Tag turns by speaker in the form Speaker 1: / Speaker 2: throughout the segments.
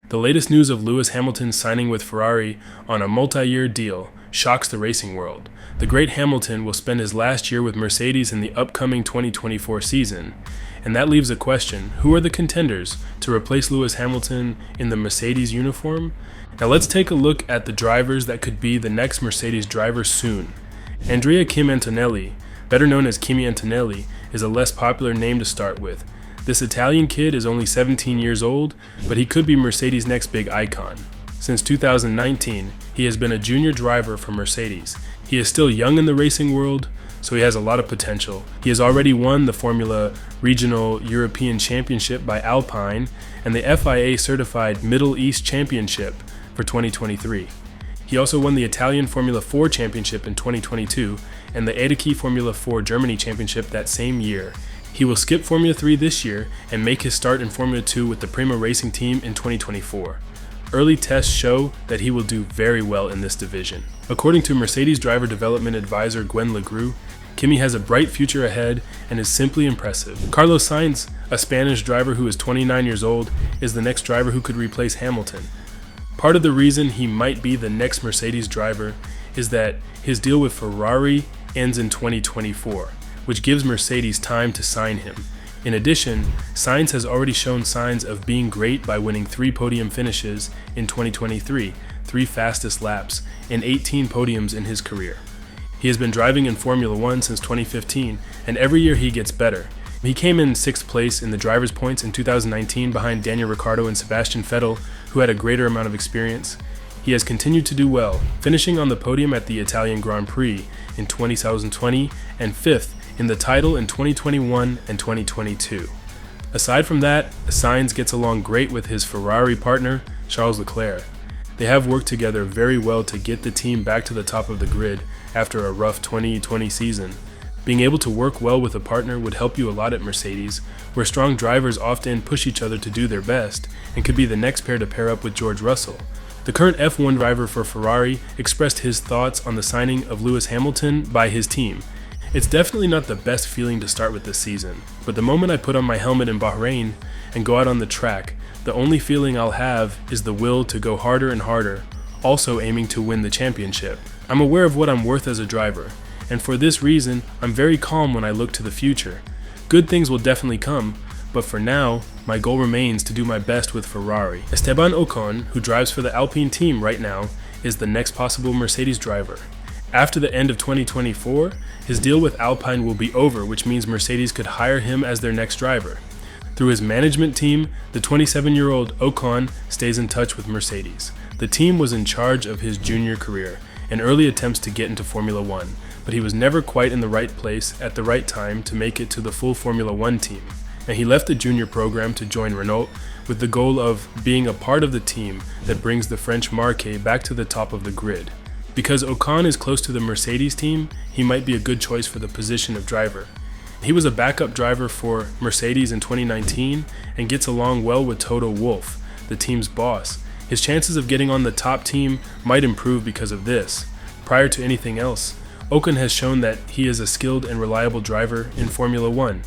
Speaker 1: The latest news of Lewis Hamilton signing with Ferrari on a multi-year deal shocks the racing world. The great Hamilton will spend his last year with Mercedes in the upcoming 2024 season, and that leaves a question: who are the contenders to replace Lewis Hamilton in the Mercedes uniform? Now let's take a look at the drivers that could be the next Mercedes driver soon. Andrea Kim Antonelli, better known as Kimi Antonelli, is a less popular name to start with. This Italian kid is only 17 years old, but he could be Mercedes' next big icon. Since 2019, he has been a junior driver for Mercedes. He is still young in the racing world, so he has a lot of potential. He has already won the Formula Regional European Championship by Alpine and the FIA Certified Middle East Championship for 2023. He also won the Italian Formula 4 Championship in 2022 and the Edeki Formula 4 Germany Championship that same year. He will skip Formula 3 this year and make his start in Formula 2 with the Prema Racing team in 2024. Early tests show that he will do very well in this division. According to Mercedes driver development advisor Gwen Legru, Kimi has a bright future ahead and is simply impressive. Carlos Sainz, a Spanish driver who is 29 years old, is the next driver who could replace Hamilton. Part of the reason he might be the next Mercedes driver is that his deal with Ferrari ends in 2024, which gives Mercedes time to sign him. In addition, Sainz has already shown signs of being great by winning 3 podium finishes in 2023, 3 fastest laps, and 18 podiums in his career. He has been driving in Formula 1 since 2015, and every year he gets better. He came in 6th place in the driver's points in 2019 behind Daniel Ricciardo and Sebastian Vettel, who had a greater amount of experience. He has continued to do well, finishing on the podium at the Italian Grand Prix in 2020 and 5th in the title in 2021 and 2022. Aside from that, Sainz gets along great with his Ferrari partner, Charles Leclerc. They have worked together very well to get the team back to the top of the grid after a rough 2020 season. Being able to work well with a partner would help you a lot at Mercedes, where strong drivers often push each other to do their best, and could be the next pair to pair up with George Russell. The current F1 driver for Ferrari expressed his thoughts on the signing of Lewis Hamilton by his team. It's definitely not the best feeling to start with this season, but the moment I put on my helmet in Bahrain and go out on the track, the only feeling I'll have is the will to go harder and harder, also aiming to win the championship. I'm aware of what I'm worth as a driver, and for this reason, I'm very calm when I look to the future. Good things will definitely come, but for now, my goal remains to do my best with Ferrari. Esteban Ocon, who drives for the Alpine team right now, is the next possible Mercedes driver. After the end of 2024, his deal with Alpine will be over, which means Mercedes could hire him as their next driver. Through his management team, the 27-year-old Ocon stays in touch with Mercedes. The team was in charge of his junior career and early attempts to get into Formula 1, but he was never quite in the right place at the right time to make it to the full Formula 1 team. And he left the junior program to join Renault with the goal of being a part of the team that brings the French marque back to the top of the grid. Because Ocon is close to the Mercedes team, he might be a good choice for the position of driver. He was a backup driver for Mercedes in 2019 and gets along well with Toto Wolff, the team's boss. His chances of getting on the top team might improve because of this. Prior to anything else, Ocon has shown that he is a skilled and reliable driver in Formula 1.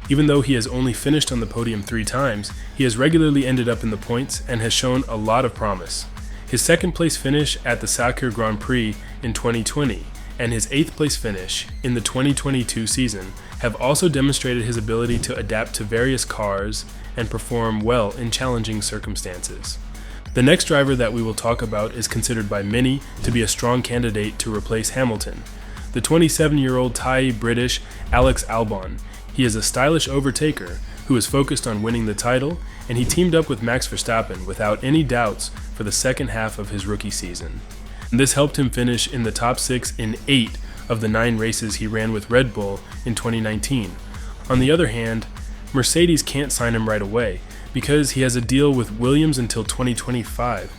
Speaker 1: Even though he has only finished on the podium 3 times, he has regularly ended up in the points and has shown a lot of promise. His 2nd place finish at the Sakir Grand Prix in 2020 and his 8th place finish in the 2022 season have also demonstrated his ability to adapt to various cars and perform well in challenging circumstances. The next driver that we will talk about is considered by many to be a strong candidate to replace Hamilton. The 27-year-old Thai British Alex Albon. He is a stylish overtaker who is focused on winning the title, and he teamed up with Max Verstappen without any doubts for the second half of his rookie season. And this helped him finish in the top 6 in 8 of the 9 races he ran with Red Bull in 2019. On the other hand, Mercedes can't sign him right away because he has a deal with Williams until 2025.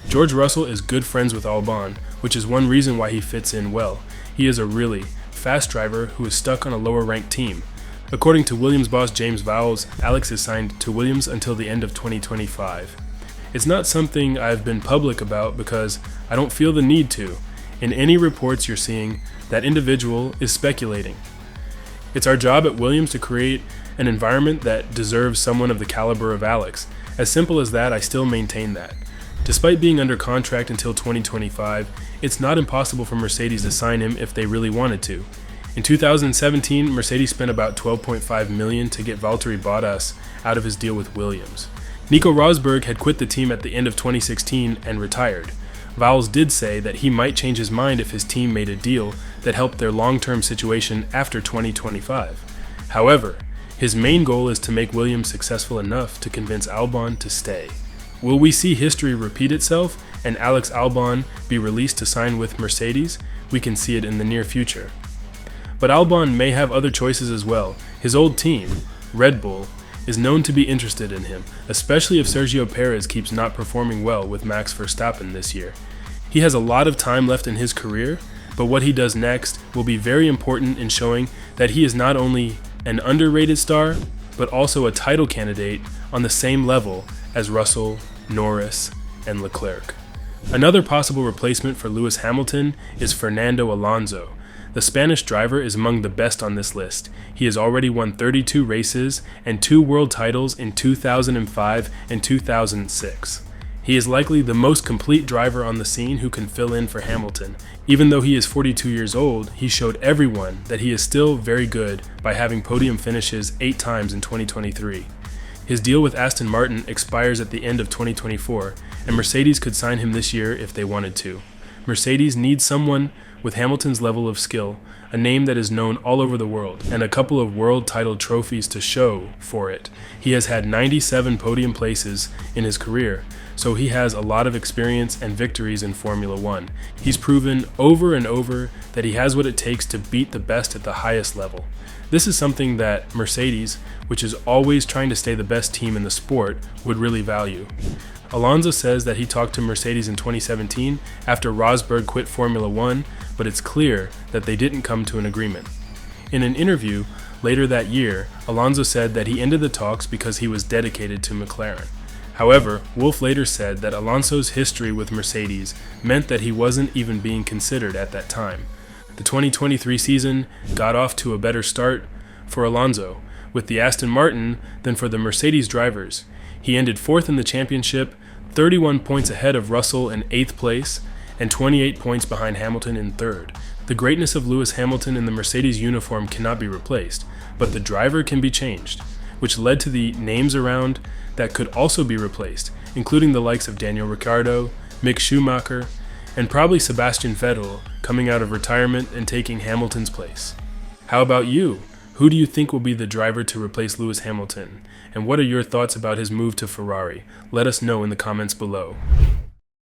Speaker 1: George Russell is good friends with Albon, which is one reason why he fits in well. He is a really fast driver who is stuck on a lower-ranked team. According to Williams boss James Vowles, Alex is signed to Williams until the end of 2025. It's not something I've been public about because I don't feel the need to. In any reports you're seeing, that individual is speculating. It's our job at Williams to create an environment that deserves someone of the caliber of Alex. As simple as that, I still maintain that. Despite being under contract until 2025, it's not impossible for Mercedes to sign him if they really wanted to. In 2017, Mercedes spent about $12.5 million to get Valtteri Bottas out of his deal with Williams. Nico Rosberg had quit the team at the end of 2016 and retired. Vowles did say that he might change his mind if his team made a deal that helped their long-term situation after 2025. However, his main goal is to make Williams successful enough to convince Albon to stay. Will we see history repeat itself and Alex Albon be released to sign with Mercedes? We can see it in the near future. But Albon may have other choices as well. His old team, Red Bull, is known to be interested in him, especially if Sergio Perez keeps not performing well with Max Verstappen this year. He has a lot of time left in his career, but what he does next will be very important in showing that he is not only an underrated star, but also a title candidate on the same level as Russell, Norris, and Leclerc. Another possible replacement for Lewis Hamilton is Fernando Alonso. The Spanish driver is among the best on this list. He has already won 32 races and 2 world titles in 2005 and 2006. He is likely the most complete driver on the scene who can fill in for Hamilton. Even though he is 42 years old, he showed everyone that he is still very good by having podium finishes 8 times in 2023. His deal with Aston Martin expires at the end of 2024, and Mercedes could sign him this year if they wanted to. Mercedes needs someone with Hamilton's level of skill, a name that is known all over the world, and a couple of world title trophies to show for it. He has had 97 podium places in his career, so he has a lot of experience and victories in Formula One. He's proven over and over that he has what it takes to beat the best at the highest level. This is something that Mercedes, which is always trying to stay the best team in the sport, would really value. Alonso says that he talked to Mercedes in 2017 after Rosberg quit Formula One, but it's clear that they didn't come to an agreement. In an interview later that year, Alonso said that he ended the talks because he was dedicated to McLaren. However, Wolff later said that Alonso's history with Mercedes meant that he wasn't even being considered at that time. The 2023 season got off to a better start for Alonso with the Aston Martin than for the Mercedes drivers. He ended 4th in the championship, 31 points ahead of Russell in 8th place, and 28 points behind Hamilton in 3rd. The greatness of Lewis Hamilton in the Mercedes uniform cannot be replaced, but the driver can be changed, which led to the names around that could also be replaced, including the likes of Daniel Ricciardo, Mick Schumacher, and probably Sebastian Vettel coming out of retirement and taking Hamilton's place. How about you? Who do you think will be the driver to replace Lewis Hamilton? And what are your thoughts about his move to Ferrari? Let us know in the comments below.